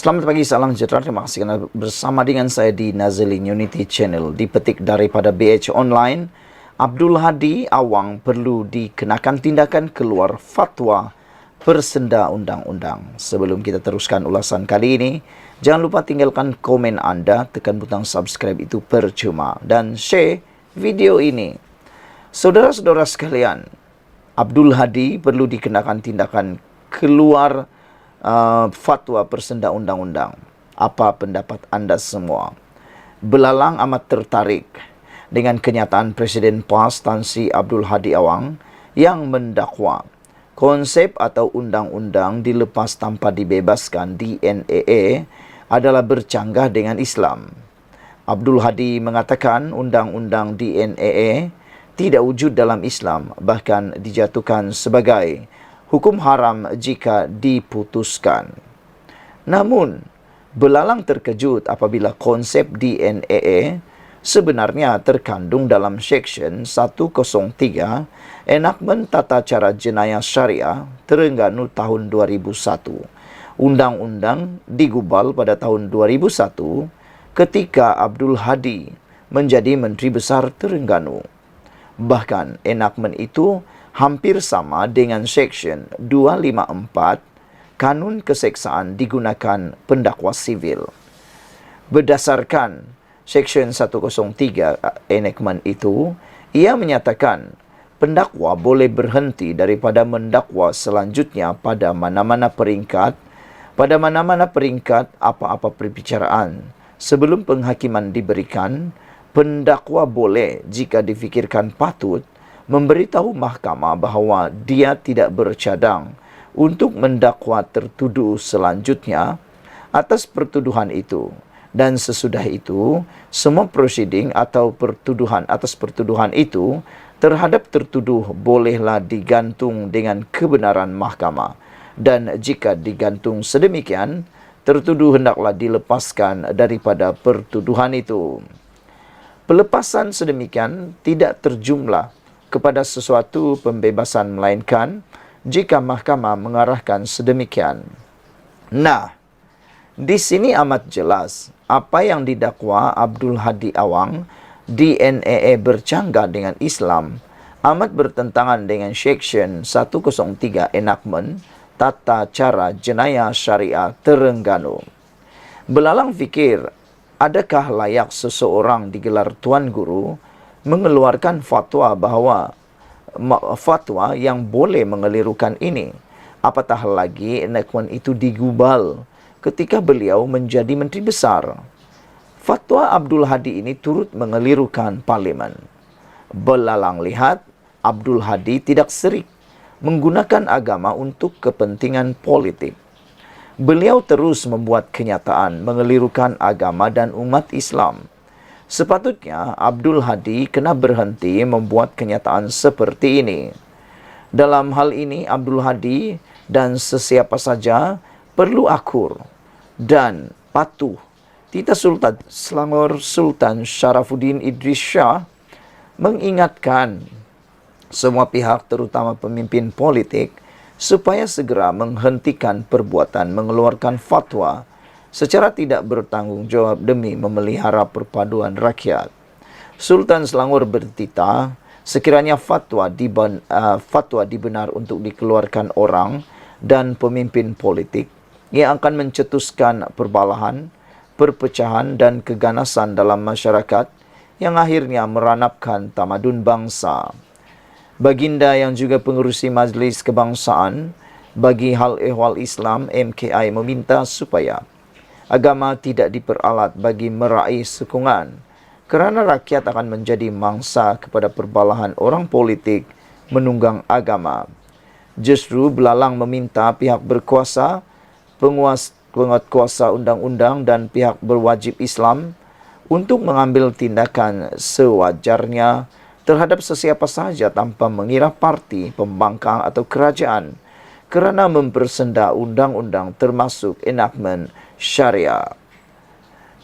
Selamat pagi, salam sejahtera. Terima kasih kerana bersama dengan saya di Nazilin Unity Channel. Dipetik daripada BH Online, Abdul Hadi Awang perlu dikenakan tindakan keluar fatwa persenda undang-undang. Sebelum kita teruskan ulasan kali ini, jangan lupa tinggalkan komen anda, tekan butang subscribe itu percuma, dan share video ini. Saudara-saudara sekalian, Abdul Hadi perlu dikenakan tindakan keluar fatwa persenda undang-undang. Apa pendapat anda semua? Belalang amat tertarik dengan kenyataan Presiden PAS Tan Sri Abdul Hadi Awang yang mendakwa konsep atau undang-undang dilepas tanpa dibebaskan DNAA adalah bercanggah dengan Islam. Abdul Hadi mengatakan undang-undang DNAA tidak wujud dalam Islam, bahkan dijatuhkan sebagai hukum haram jika diputuskan. Namun, belalang terkejut apabila konsep DNAA sebenarnya terkandung dalam Seksyen 103 Enakmen Tata Cara Jenayah Syariah Terengganu tahun 2001. Undang-undang digubal pada tahun 2001 ketika Abdul Hadi menjadi Menteri Besar Terengganu. Bahkan enakmen itu hampir sama dengan Seksyen 254 Kanun Keseksaan digunakan pendakwa sivil. Berdasarkan Seksyen 103 enakmen itu, ia menyatakan pendakwa boleh berhenti daripada mendakwa selanjutnya pada mana-mana peringkat apa-apa perbicaraan. Sebelum penghakiman diberikan, pendakwa boleh jika difikirkan patut memberitahu mahkamah bahawa dia tidak bercadang untuk mendakwa tertuduh selanjutnya atas pertuduhan itu, dan sesudah itu semua prosiding atau pertuduhan atas pertuduhan itu terhadap tertuduh bolehlah digantung dengan kebenaran mahkamah, dan jika digantung sedemikian tertuduh hendaklah dilepaskan daripada pertuduhan itu. Pelepasan sedemikian tidak terjumlah kepada sesuatu pembebasan, melainkan jika mahkamah mengarahkan sedemikian. Nah, di sini amat jelas apa yang didakwa Abdul Hadi Awang, DNAA bercanggah dengan Islam, amat bertentangan dengan Seksyen 103 Enakmen Tata Cara Jenayah Syariah Terengganu. Belalang fikir, adakah layak seseorang digelar Tuan Guru mengeluarkan fatwa yang boleh mengelirukan ini? Apatah lagi enakmen itu digubal ketika beliau menjadi Menteri Besar. Fatwa Abdul Hadi ini turut mengelirukan parlimen. Belalang lihat Abdul Hadi tidak serik menggunakan agama untuk kepentingan politik. Beliau terus membuat kenyataan mengelirukan agama dan umat Islam. Sepatutnya Abdul Hadi kena berhenti membuat kenyataan seperti ini. Dalam hal ini Abdul Hadi dan sesiapa saja perlu akur dan patuh. Tita Sultan Selangor Sultan Sharafuddin Idris Shah mengingatkan semua pihak, terutama pemimpin politik, supaya segera menghentikan perbuatan mengeluarkan fatwa secara tidak bertanggungjawab demi memelihara perpaduan rakyat. Sultan Selangor bertitah, sekiranya fatwa dibenar untuk dikeluarkan orang dan pemimpin politik yang akan mencetuskan perbalahan, perpecahan dan keganasan dalam masyarakat yang akhirnya meranapkan tamadun bangsa. Baginda yang juga pengerusi Majlis Kebangsaan bagi Hal Ehwal Islam MKI meminta supaya agama tidak diperalat bagi meraih sokongan, kerana rakyat akan menjadi mangsa kepada perbalahan orang politik menunggang agama. Justru belalang meminta pihak berkuasa, penguat kuasa undang-undang dan pihak berwajib Islam untuk mengambil tindakan sewajarnya terhadap sesiapa sahaja tanpa mengira parti, pembangkang atau kerajaan kerana mempersenda undang-undang termasuk enakmen syariah.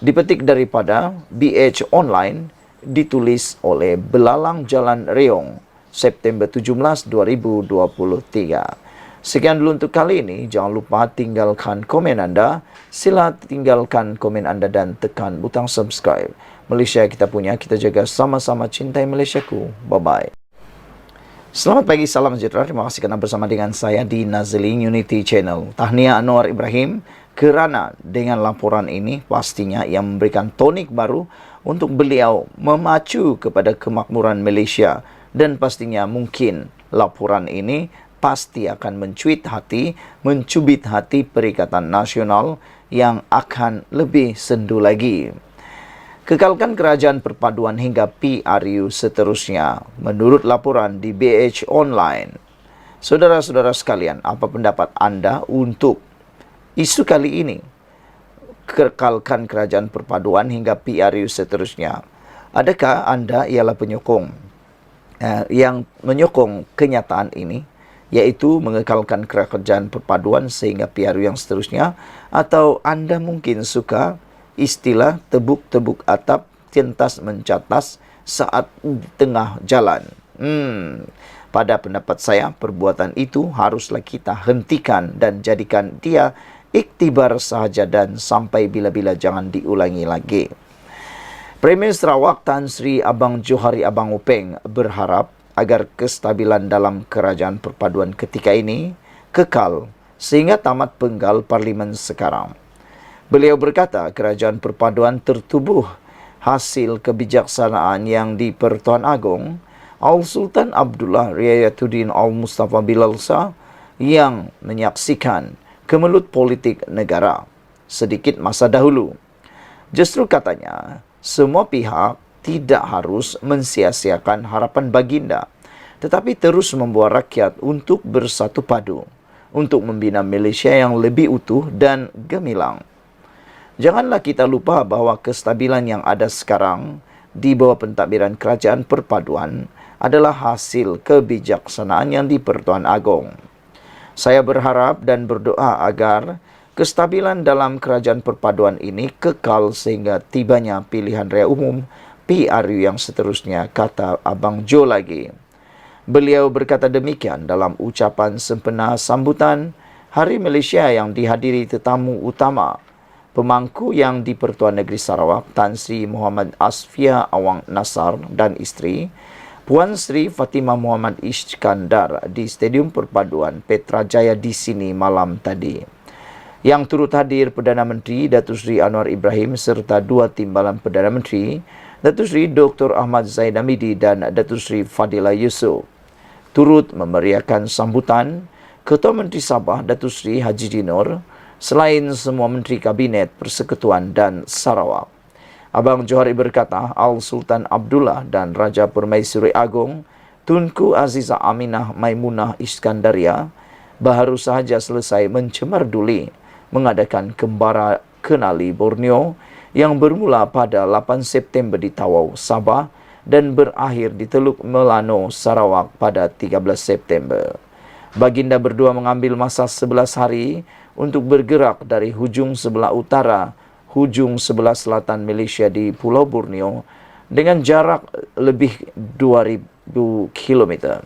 Dipetik daripada BH Online, ditulis oleh Belalang Jalan Reong, September 17, 2023. Sekian dulu untuk kali ini. Jangan lupa tinggalkan komen Anda. Sila tinggalkan komen Anda dan tekan butang subscribe. Malaysia kita punya, kita jaga sama-sama cintai Malaysiaku. Bye-bye. Selamat pagi, salam sejahtera. Terima kasih kerana bersama dengan saya di Nazli Unity Channel. Tahniah Anwar Ibrahim kerana dengan laporan ini pastinya yang memberikan tonik baru untuk beliau memacu kepada kemakmuran Malaysia. Dan pastinya mungkin laporan ini pasti akan mencubit hati Perikatan Nasional yang akan lebih sendu lagi. Kekalkan kerajaan perpaduan hingga PRU seterusnya, menurut laporan di BH Online. Saudara-saudara sekalian, apa pendapat anda untuk isu kali ini? Kekalkan kerajaan perpaduan hingga PRU seterusnya. Adakah anda ialah penyokong yang menyokong kenyataan ini, yaitu mengekalkan kerajaan perpaduan sehingga PRU yang seterusnya, atau anda mungkin suka istilah tebuk-tebuk atap tientas mencatas saat tengah jalan? Pada pendapat saya, perbuatan itu haruslah kita hentikan dan jadikan dia iktibar sahaja dan sampai bila-bila jangan diulangi lagi. Premier Sarawak Tan Sri Abang Johari Abang Upeng berharap agar kestabilan dalam kerajaan perpaduan ketika ini kekal sehingga tamat penggal parlimen sekarang. Beliau berkata kerajaan perpaduan tertubuh hasil kebijaksanaan yang di Pertuan Agong Al-Sultan Abdullah Riayatuddin Al-Mustafa Bilal Shah yang menyaksikan kemelut politik negara sedikit masa dahulu. Justru katanya, semua pihak tidak harus mensia-siakan harapan baginda, tetapi terus membawa rakyat untuk bersatu padu, untuk membina Malaysia yang lebih utuh dan gemilang. Janganlah kita lupa bahawa kestabilan yang ada sekarang di bawah pentadbiran kerajaan perpaduan adalah hasil kebijaksanaan yang di Pertuan Agong. Saya berharap dan berdoa agar kestabilan dalam kerajaan perpaduan ini kekal sehingga tibanya pilihan raya umum PRU yang seterusnya, kata Abang Jo lagi. Beliau berkata demikian dalam ucapan sempena sambutan Hari Malaysia yang dihadiri tetamu utama, pemangku yang di Pertuan Negeri Sarawak, Tan Sri Muhammad Asfia Awang Nasar dan isteri, Puan Sri Fatimah Muhammad Iskandar di Stadium Perpaduan Petrajaya di sini malam tadi. Yang turut hadir Perdana Menteri Datuk Seri Anwar Ibrahim serta dua timbalan Perdana Menteri, Datuk Seri Dr. Ahmad Zaid Hamidi dan Datuk Seri Fadila Yusof. Turut memeriahkan sambutan Ketua Menteri Sabah Datuk Seri Haji Dinur, selain semua Menteri Kabinet Persekutuan dan Sarawak. Abang Johari berkata, Al-Sultan Abdullah dan Raja Permaisuri Agong Tunku Aziza Aminah Maimunah Iskandaria baru sahaja selesai mencemarduli mengadakan Kembara Kenali Borneo yang bermula pada 8 September di Tawau, Sabah dan berakhir di Teluk Melano, Sarawak pada 13 September. Baginda berdua mengambil masa 11 hari untuk bergerak dari hujung sebelah utara, hujung sebelah selatan Malaysia di Pulau Borneo dengan jarak lebih 2,000 km.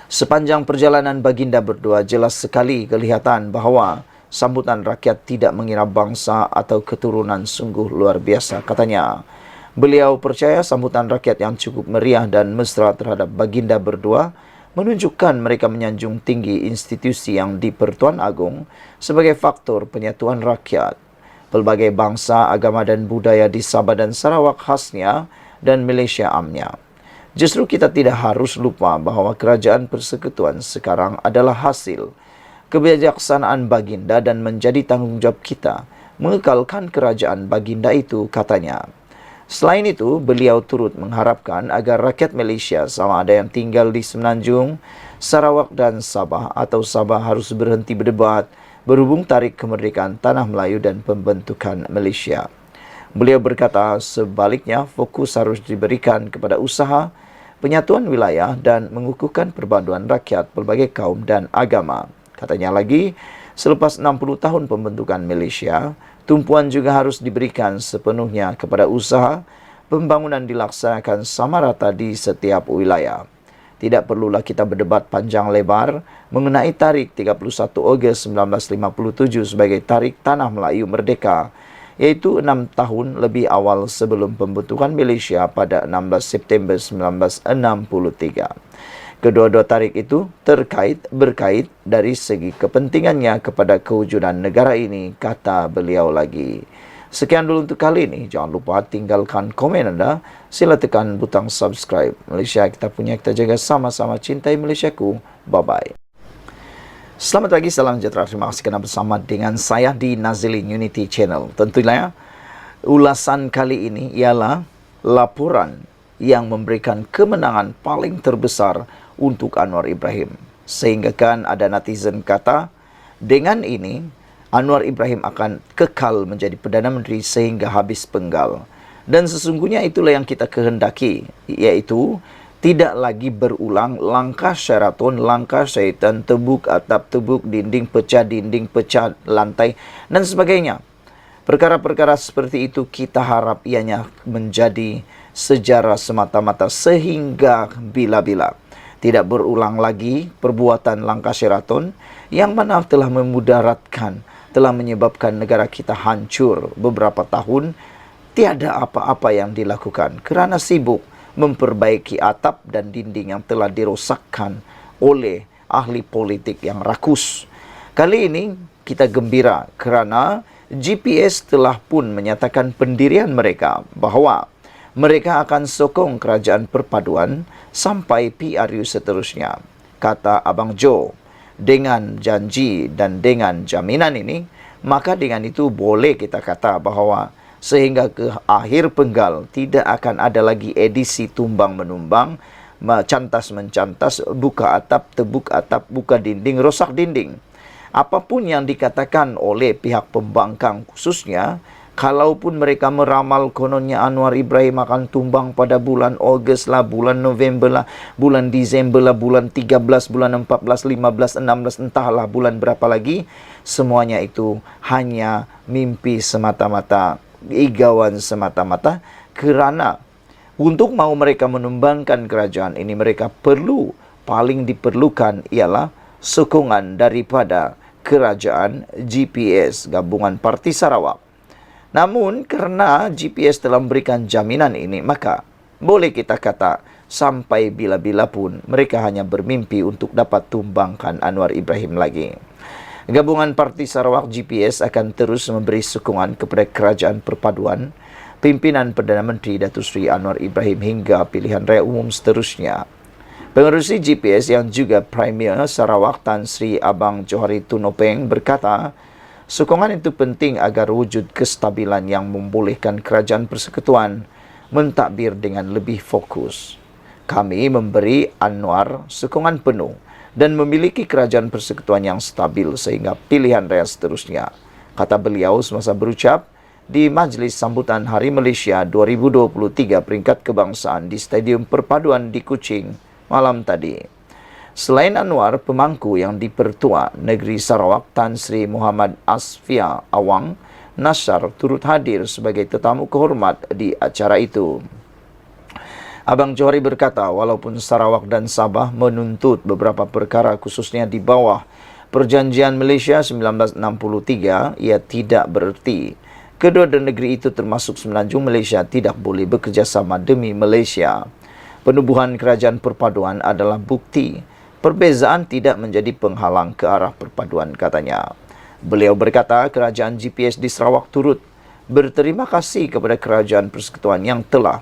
Sepanjang perjalanan baginda berdua jelas sekali kelihatan bahawa sambutan rakyat tidak mengira bangsa atau keturunan sungguh luar biasa, katanya. Beliau percaya sambutan rakyat yang cukup meriah dan mesra terhadap baginda berdua menunjukkan mereka menyanjung tinggi institusi yang di Pertuan Agong sebagai faktor penyatuan rakyat. Pelbagai bangsa, agama dan budaya di Sabah dan Sarawak khasnya dan Malaysia amnya. Justru kita tidak harus lupa bahawa kerajaan persekutuan sekarang adalah hasil kebijaksanaan baginda dan menjadi tanggungjawab kita mengekalkan kerajaan baginda itu, katanya. Selain itu, beliau turut mengharapkan agar rakyat Malaysia sama ada yang tinggal di Semenanjung, Sarawak dan Sabah atau Sabah harus berhenti berdebat berhubung tarik kemerdekaan Tanah Melayu dan pembentukan Malaysia. Beliau berkata sebaliknya fokus harus diberikan kepada usaha penyatuan wilayah dan mengukuhkan perpaduan rakyat pelbagai kaum dan agama. Katanya lagi, selepas 60 tahun pembentukan Malaysia, tumpuan juga harus diberikan sepenuhnya kepada usaha pembangunan dilaksanakan sama rata di setiap wilayah. Tidak perlulah kita berdebat panjang lebar mengenai tarikh 31 Ogos 1957 sebagai tarikh Tanah Melayu Merdeka, iaitu 6 tahun lebih awal sebelum pembentukan Malaysia pada 16 September 1963. Kedua-dua tarikh itu berkait dari segi kepentingannya kepada kewujudan negara ini, kata beliau lagi. Sekian dulu untuk kali ini. Jangan lupa tinggalkan komen anda. Sila tekan butang subscribe. Malaysia kita punya, kita jaga sama-sama. Cintai Malaysiaku. Bye-bye. Selamat pagi, salam sejahtera. Terima kasih kerana bersama dengan saya di Nazilin Unity Channel. Tentunya ulasan kali ini ialah laporan yang memberikan kemenangan paling terbesar untuk Anwar Ibrahim. Sehingga kan ada netizen kata, dengan ini Anwar Ibrahim akan kekal menjadi Perdana Menteri sehingga habis penggal. Dan sesungguhnya itulah yang kita kehendaki, iaitu tidak lagi berulang langkah Sheraton, langkah syaitan, tebuk atap, tebuk dinding pecah lantai, dan sebagainya. Perkara-perkara seperti itu kita harap ianya menjadi sejarah semata-mata sehingga bila-bila. Tidak berulang lagi perbuatan langkah Sheraton yang mana telah memudaratkan, telah menyebabkan negara kita hancur beberapa tahun. Tiada apa-apa yang dilakukan kerana sibuk memperbaiki atap dan dinding yang telah dirosakkan oleh ahli politik yang rakus. Kali ini kita gembira kerana GPS telah pun menyatakan pendirian mereka bahawa mereka akan sokong kerajaan perpaduan sampai PRU seterusnya. Kata Abang Joe, dengan janji dan dengan jaminan ini, maka dengan itu boleh kita kata bahawa sehingga ke akhir penggal tidak akan ada lagi edisi tumbang-menumbang, cantas-mencantas, buka atap, tebuk atap, buka dinding, rosak dinding. Apapun yang dikatakan oleh pihak pembangkang khususnya, kalaupun mereka meramal kononnya Anwar Ibrahim akan tumbang pada bulan Ogos lah, bulan November lah, bulan Disember lah, bulan 13, bulan 14, 15, 16, entahlah bulan berapa lagi, semuanya itu hanya mimpi semata-mata, igauan semata-mata, kerana untuk mau mereka menumbangkan kerajaan ini, mereka paling diperlukan ialah sokongan daripada kerajaan GPS, Gabungan Parti Sarawak. Namun, kerana GPS telah memberikan jaminan ini, maka boleh kita kata sampai bila-bila pun mereka hanya bermimpi untuk dapat tumbangkan Anwar Ibrahim lagi. Gabungan Parti Sarawak GPS akan terus memberi sokongan kepada kerajaan perpaduan, pimpinan Perdana Menteri Datuk Seri Anwar Ibrahim hingga pilihan raya umum seterusnya. Pengerusi GPS yang juga Premier Sarawak Tan Sri Abang Johari Tunopeng berkata, sokongan itu penting agar wujud kestabilan yang membolehkan kerajaan persekutuan mentadbir dengan lebih fokus. Kami memberi Anwar sokongan penuh dan memiliki kerajaan persekutuan yang stabil sehingga pilihan raya seterusnya, kata beliau semasa berucap di Majlis Sambutan Hari Malaysia 2023 peringkat kebangsaan di Stadium Perpaduan di Kuching malam tadi. Selain Anwar, pemangku yang di-Pertua Negeri Sarawak Tan Sri Muhammad Asfia Awang Nasar turut hadir sebagai tetamu kehormat di acara itu. Abang Johari berkata, walaupun Sarawak dan Sabah menuntut beberapa perkara khususnya di bawah Perjanjian Malaysia 1963, ia tidak bererti kedua negeri itu termasuk Semenanjung Malaysia tidak boleh bekerjasama demi Malaysia. Penubuhan kerajaan perpaduan adalah bukti perbezaan tidak menjadi penghalang ke arah perpaduan, katanya. Beliau berkata kerajaan GPS di Sarawak turut berterima kasih kepada kerajaan persekutuan yang telah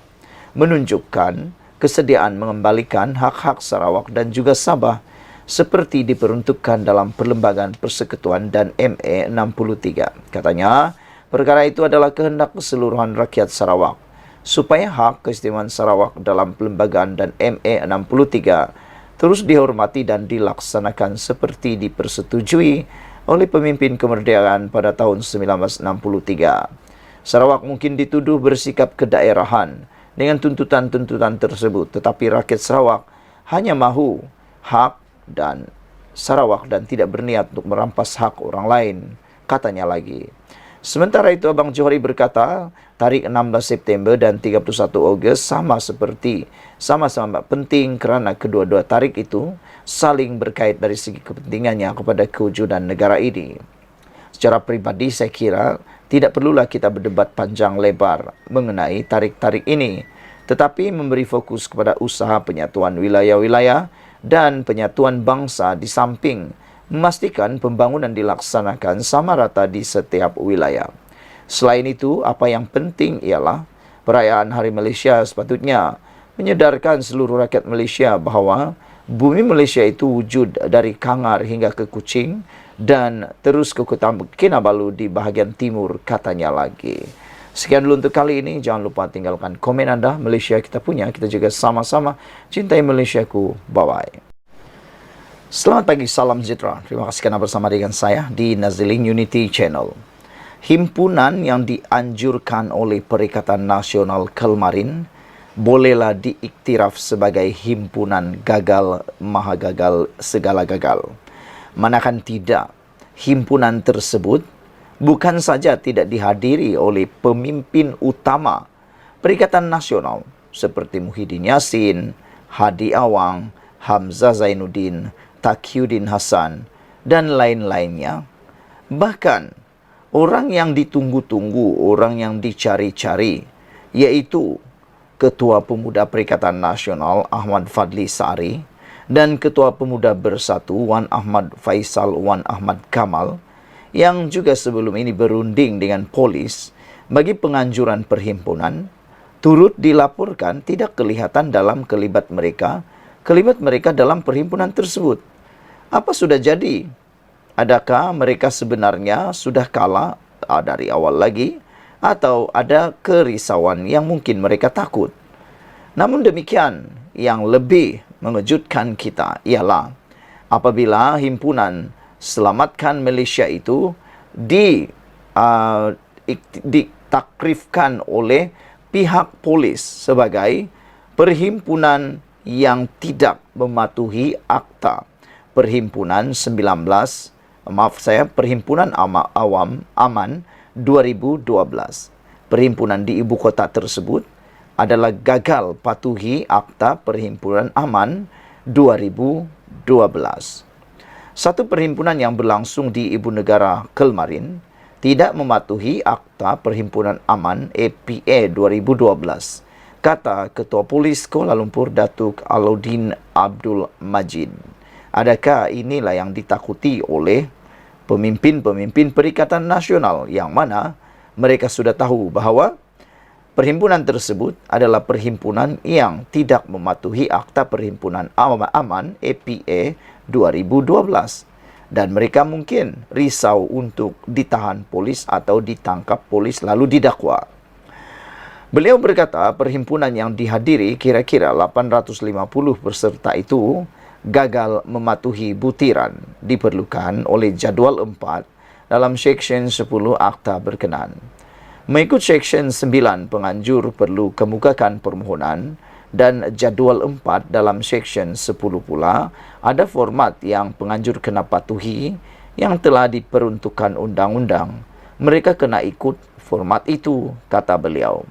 menunjukkan kesediaan mengembalikan hak-hak Sarawak dan juga Sabah seperti diperuntukkan dalam Perlembagaan Persekutuan dan MA 63. Katanya, perkara itu adalah kehendak keseluruhan rakyat Sarawak supaya hak keistimewaan Sarawak dalam Perlembagaan dan MA 63 terus dihormati dan dilaksanakan seperti dipersetujui oleh pemimpin kemerdekaan pada tahun 1963. Sarawak mungkin dituduh bersikap kedaerahan dengan tuntutan-tuntutan tersebut, tetapi rakyat Sarawak hanya mahu hak dan Sarawak dan tidak berniat untuk merampas hak orang lain, katanya lagi. Sementara itu, Abang Johari berkata, tarikh 16 September dan 31 Ogos sama-sama penting kerana kedua-dua tarikh itu saling berkait dari segi kepentingannya kepada kewujudan negara ini. Secara peribadi, saya kira tidak perlulah kita berdebat panjang lebar mengenai tarikh-tarikh ini, tetapi memberi fokus kepada usaha penyatuan wilayah-wilayah dan penyatuan bangsa di samping memastikan pembangunan dilaksanakan sama rata di setiap wilayah. Selain itu, apa yang penting ialah perayaan Hari Malaysia sepatutnya menyedarkan seluruh rakyat Malaysia bahawa bumi Malaysia itu wujud dari Kangar hingga ke Kuching dan terus ke Kinabalu di bahagian timur, katanya lagi. Sekian dulu untuk kali ini. Jangan lupa tinggalkan komen anda. Malaysia kita punya, kita juga sama-sama cintai Malaysiaku. Bye-bye. Selamat pagi, salam sejahtera. Terima kasih kerana bersama dengan saya di Naziling Unity Channel. Himpunan yang dianjurkan oleh Perikatan Nasional Kelmarin bolehlah diiktiraf sebagai himpunan gagal, maha gagal, segala gagal. Manakala tidak, himpunan tersebut bukan saja tidak dihadiri oleh pemimpin utama Perikatan Nasional seperti Muhyiddin Yassin, Hadi Awang, Hamzah Zainuddin, Taqiyuddin Hasan, dan lain-lainnya. Bahkan, orang yang ditunggu-tunggu, orang yang dicari-cari, yaitu Ketua Pemuda Perikatan Nasional Ahmad Fadli Sari dan Ketua Pemuda Bersatu Wan Ahmad Faisal Wan Ahmad Kamal, yang juga sebelum ini berunding dengan polis bagi penganjuran perhimpunan, turut dilaporkan tidak kelihatan dalam kelibat mereka dalam perhimpunan tersebut. Apa sudah jadi? Adakah mereka sebenarnya sudah kalah dari awal lagi? Atau ada kerisauan yang mungkin mereka takut? Namun demikian, yang lebih mengejutkan kita ialah apabila himpunan Selamatkan Malaysia itu ditakrifkan oleh pihak polis sebagai perhimpunan yang tidak mematuhi Akta Perhimpunan Perhimpunan Aman 2012. Perhimpunan di ibu kota tersebut adalah gagal patuhi Akta Perhimpunan Aman 2012. Satu perhimpunan yang berlangsung di ibu negara Kelmarin tidak mematuhi Akta Perhimpunan Aman APA 2012, kata Ketua Polis Kuala Lumpur Datuk Alauddin Abdul Majid. Adakah inilah yang ditakuti oleh pemimpin-pemimpin Perikatan Nasional yang mana mereka sudah tahu bahawa perhimpunan tersebut adalah perhimpunan yang tidak mematuhi Akta Perhimpunan Aman APA 2012 dan mereka mungkin risau untuk ditahan polis atau ditangkap polis lalu didakwa. Beliau berkata perhimpunan yang dihadiri kira-kira 850 peserta itu gagal mematuhi butiran diperlukan oleh jadual 4 dalam Seksyen 10 Akta berkenaan. Mengikut Seksyen 9, penganjur perlu kemukakan permohonan dan jadual 4 dalam Seksyen 10 pula ada format yang penganjur kena patuhi yang telah diperuntukkan undang-undang. Mereka kena ikut format itu, kata beliau.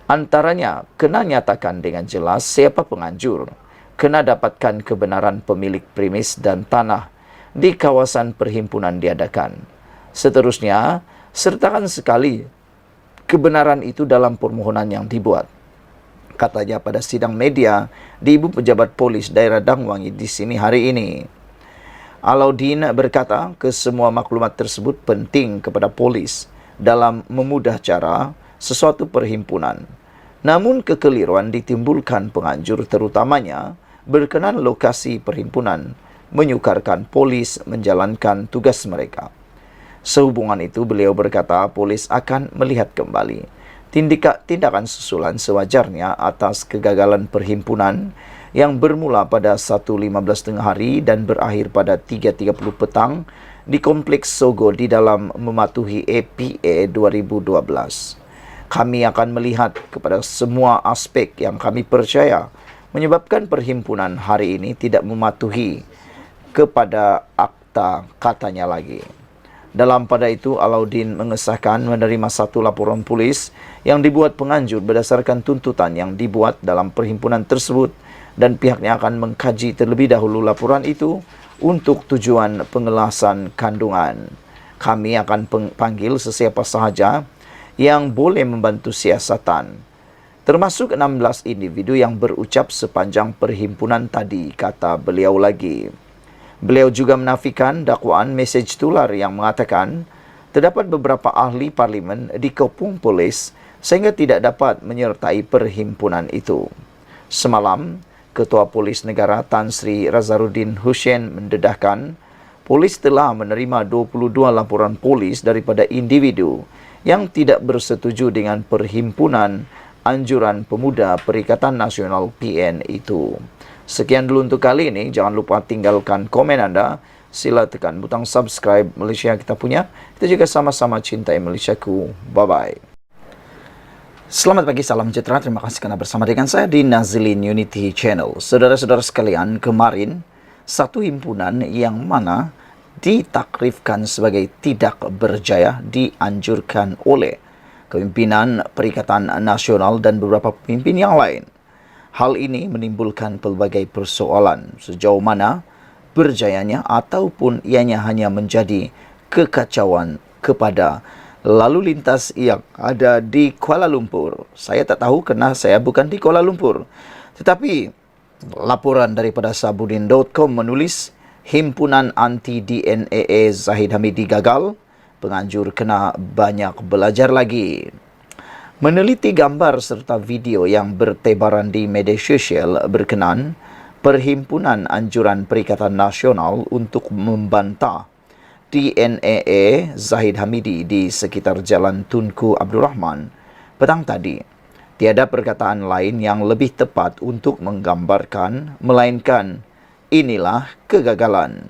Antaranya, kena nyatakan dengan jelas siapa penganjur, kena dapatkan kebenaran pemilik premis dan tanah di kawasan perhimpunan diadakan. Seterusnya, sertakan sekali kebenaran itu dalam permohonan yang dibuat. Katanya pada sidang media di Ibu Pejabat Polis Daerah Dangwangi di sini hari ini. Alauddin berkata, kesemua maklumat tersebut penting kepada polis dalam memudah cara sesuatu perhimpunan. Namun kekeliruan ditimbulkan penganjur terutamanya berkenan lokasi perhimpunan menyukarkan polis menjalankan tugas mereka. Sehubungan itu beliau berkata polis akan melihat kembali tindakan susulan sewajarnya atas kegagalan perhimpunan yang bermula pada 1.15 tengah hari dan berakhir pada 3.30 petang di Kompleks Sogo di dalam mematuhi APA 2012. Kami akan melihat kepada semua aspek yang kami percaya menyebabkan perhimpunan hari ini tidak mematuhi kepada akta, katanya lagi. Dalam pada itu, Alauddin mengesahkan menerima satu laporan polis yang dibuat penganjur berdasarkan tuntutan yang dibuat dalam perhimpunan tersebut dan pihaknya akan mengkaji terlebih dahulu laporan itu untuk tujuan pengelasan kandungan. Kami akan panggil sesiapa sahaja yang boleh membantu siasatan, termasuk 16 individu yang berucap sepanjang perhimpunan tadi, kata beliau lagi. Beliau juga menafikan dakwaan mesej tular yang mengatakan terdapat beberapa ahli parlimen dikepung polis sehingga tidak dapat menyertai perhimpunan itu. Semalam, Ketua Polis Negara Tan Sri Razaruddin Hussein mendedahkan polis telah menerima 22 laporan polis daripada individu yang tidak bersetuju dengan perhimpunan anjuran pemuda Perikatan Nasional PN itu. Sekian dulu untuk kali ini. Jangan lupa tinggalkan komen anda. Sila tekan butang subscribe Malaysia kita punya. Kita juga sama-sama cintai Malaysiaku. Bye-bye. Selamat pagi, salam sejahtera. Terima kasih kerana bersama dengan saya di Nazilin Unity Channel. Saudara-saudara sekalian, kemarin satu himpunan yang mana ditakrifkan sebagai tidak berjaya dianjurkan oleh Kepimpinan Perikatan Nasional dan beberapa pemimpin yang lain. Hal ini menimbulkan pelbagai persoalan sejauh mana berjayanya ataupun ianya hanya menjadi kekacauan kepada lalu lintas yang ada di Kuala Lumpur. Saya tak tahu kerana saya bukan di Kuala Lumpur. Tetapi laporan daripada Sabudin.com menulis Himpunan Anti-DNAA Zahid Hamidi gagal, penganjur kena banyak belajar lagi. Meneliti gambar serta video yang bertebaran di media sosial berkenan, Perhimpunan Anjuran Perikatan Nasional untuk membantah DNAA Zahid Hamidi di sekitar Jalan Tunku Abdul Rahman petang tadi. Tiada perkataan lain yang lebih tepat untuk menggambarkan, melainkan inilah kegagalan.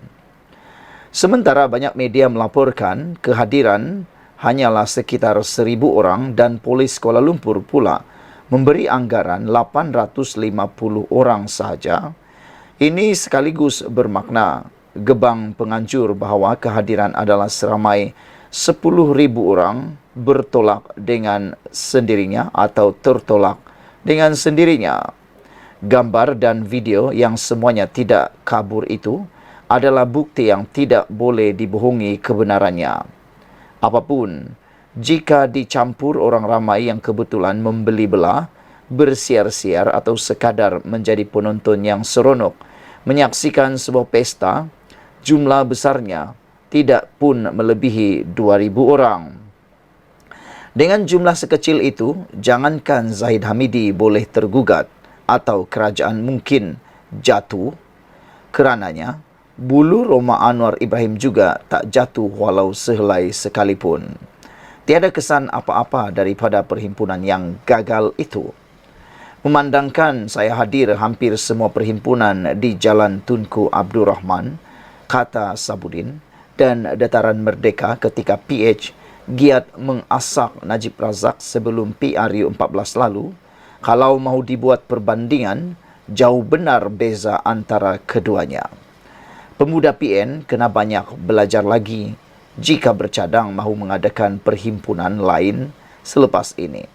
Sementara banyak media melaporkan kehadiran hanyalah sekitar 1,000 orang dan polis Kuala Lumpur pula memberi anggaran 850 orang sahaja. Ini sekaligus bermakna gebang penganjur bahawa kehadiran adalah seramai 10,000 orang bertolak dengan sendirinya atau tertolak dengan sendirinya. Gambar dan video yang semuanya tidak kabur itu adalah bukti yang tidak boleh dibohongi kebenarannya. Apapun, jika dicampur orang ramai yang kebetulan membeli belah, bersiar-siar atau sekadar menjadi penonton yang seronok menyaksikan sebuah pesta, jumlah besarnya tidak pun melebihi 2,000 orang. Dengan jumlah sekecil itu, jangankan Zahid Hamidi boleh tergugat atau kerajaan mungkin jatuh kerananya, bulu Roma Anwar Ibrahim juga tak jatuh walau sehelai sekalipun. Tiada kesan apa-apa daripada perhimpunan yang gagal itu. Memandangkan saya hadir hampir semua perhimpunan di Jalan Tunku Abdul Rahman, kata Sabudin, dan Dataran Merdeka ketika PH giat mengasak Najib Razak sebelum PRU 14 lalu, kalau mahu dibuat perbandingan, jauh benar beza antara keduanya. Pemuda PN kena banyak belajar lagi jika bercadang mahu mengadakan perhimpunan lain selepas ini.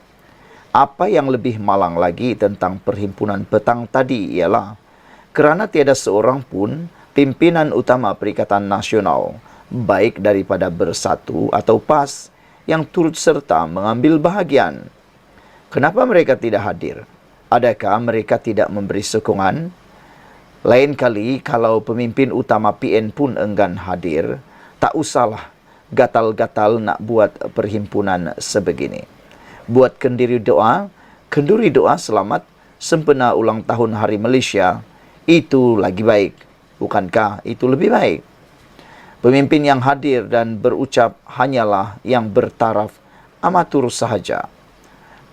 Apa yang lebih malang lagi tentang perhimpunan petang tadi ialah kerana tiada seorang pun pimpinan utama Perikatan Nasional, baik daripada Bersatu atau PAS, yang turut serta mengambil bahagian. Kenapa mereka tidak hadir? Adakah mereka tidak memberi sokongan? Lain kali kalau pemimpin utama PN pun enggan hadir, tak usahlah gatal-gatal nak buat perhimpunan sebegini. Buat kenduri doa selamat sempena ulang tahun Hari Malaysia, itu lagi baik. Bukankah itu lebih baik? Pemimpin yang hadir dan berucap hanyalah yang bertaraf amatur sahaja.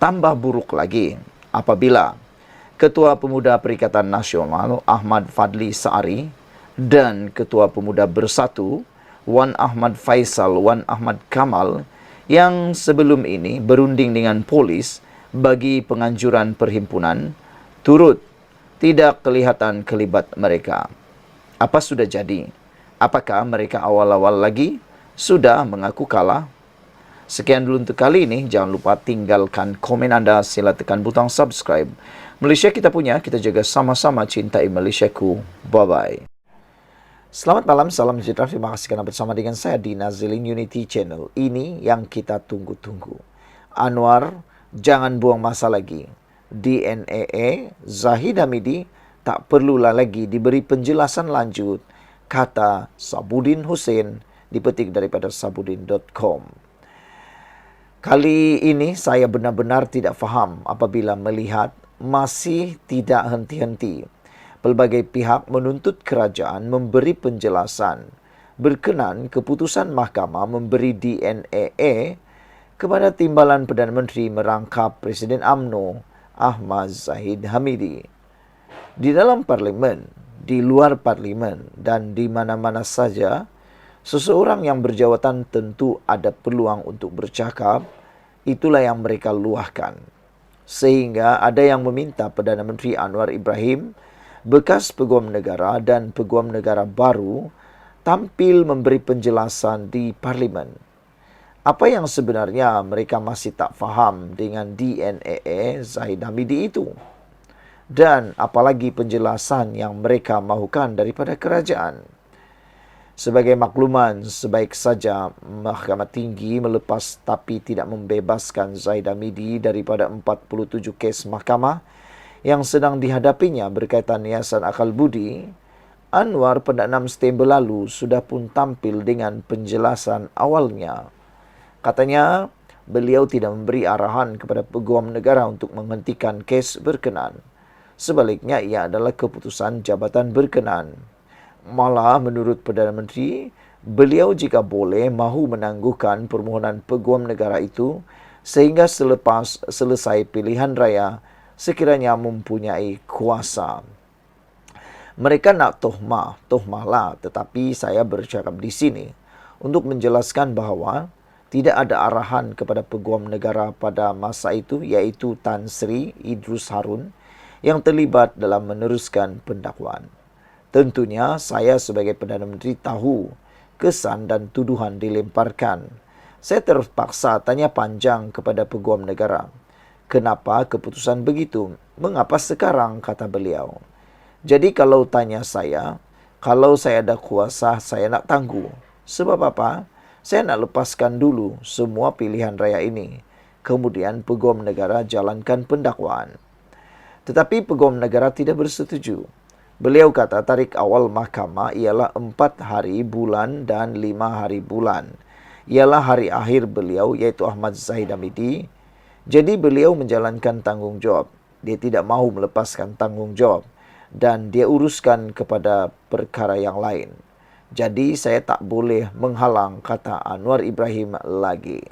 Tambah buruk lagi apabila Ketua Pemuda Perikatan Nasional Ahmad Fadli Saari dan Ketua Pemuda Bersatu Wan Ahmad Faisal Wan Ahmad Kamal yang sebelum ini berunding dengan polis bagi penganjuran perhimpunan turut tidak kelihatan kelibat mereka. Apa sudah jadi? Apakah mereka awal-awal lagi sudah mengaku kalah. Sekian dulu untuk kali ini. Jangan lupa tinggalkan komen Anda. Sila tekan butang subscribe. Malaysia kita punya, kita jaga sama-sama cintai Malaysiaku. Bye-bye. Selamat malam, salam sejahtera. Terima kasih kerana bersama dengan saya di Nazilin Unity Channel. Ini yang kita tunggu-tunggu. Anwar, jangan buang masa lagi. DNAA Zahid Hamidi tak perlulah lagi diberi penjelasan lanjut, kata Sabudin Hussein, dipetik daripada sabudin.com. Kali ini saya benar-benar tidak faham apabila melihat masih tidak henti-henti pelbagai pihak menuntut kerajaan memberi penjelasan berkenaan keputusan mahkamah memberi DNAA kepada Timbalan Perdana Menteri merangkap Presiden UMNO Ahmad Zahid Hamidi. Di dalam parlimen, di luar parlimen dan di mana-mana saja, seseorang yang berjawatan tentu ada peluang untuk bercakap. Itulah yang mereka luahkan. Sehingga ada yang meminta Perdana Menteri Anwar Ibrahim, bekas Peguam Negara dan Peguam Negara baru tampil memberi penjelasan di parlimen. Apa yang sebenarnya mereka masih tak faham dengan DNAA Zahid Hamidi itu? Dan apalagi penjelasan yang mereka mahukan daripada kerajaan? Sebagai makluman, sebaik saja Mahkamah Tinggi melepas tapi tidak membebaskan Zahid Hamidi daripada 47 kes mahkamah yang sedang dihadapinya berkaitan yayasan akal budi, Anwar pada 6 September lalu sudah pun tampil dengan penjelasan awalnya. Katanya, beliau tidak memberi arahan kepada Peguam Negara untuk menghentikan kes berkenaan. Sebaliknya, ia adalah keputusan jabatan berkenaan. Malah, menurut Perdana Menteri, beliau jika boleh mahu menangguhkan permohonan Peguam Negara itu sehingga selepas selesai pilihan raya sekiranya mempunyai kuasa. Mereka nak tohmahlah, tetapi saya bercakap di sini untuk menjelaskan bahawa tidak ada arahan kepada Peguam Negara pada masa itu, iaitu Tan Sri Idrus Harun yang terlibat dalam meneruskan pendakwaan. Tentunya saya sebagai Perdana Menteri tahu kesan dan tuduhan dilemparkan. Saya terpaksa tanya panjang kepada Peguam Negara. Kenapa keputusan begitu? Mengapa sekarang? Kata beliau. Jadi kalau tanya saya, kalau saya ada kuasa, saya nak tangguh. Sebab apa? Saya nak lepaskan dulu semua pilihan raya ini. Kemudian Peguam Negara jalankan pendakwaan. Tetapi Peguam Negara tidak bersetuju. Beliau kata tarikh awal mahkamah ialah 4 hari bulan dan 5 hari bulan. Ialah hari akhir beliau, iaitu Ahmad Zahid Hamidi. Jadi beliau menjalankan tanggungjawab. Dia tidak mahu melepaskan tanggungjawab dan dia uruskan kepada perkara yang lain. Jadi saya tak boleh menghalang, kata Anwar Ibrahim lagi.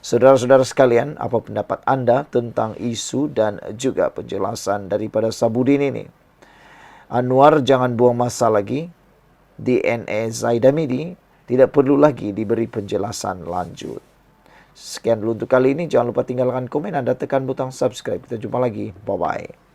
Saudara-saudara sekalian, apa pendapat anda tentang isu dan juga penjelasan daripada Sabudin ini? Anwar jangan buang masa lagi. DNA Zahid Hamidi tidak perlu lagi diberi penjelasan lanjut. Sekian dulu untuk kali ini. Jangan lupa tinggalkan komen Anda, tekan butang subscribe. Kita jumpa lagi. Bye-bye.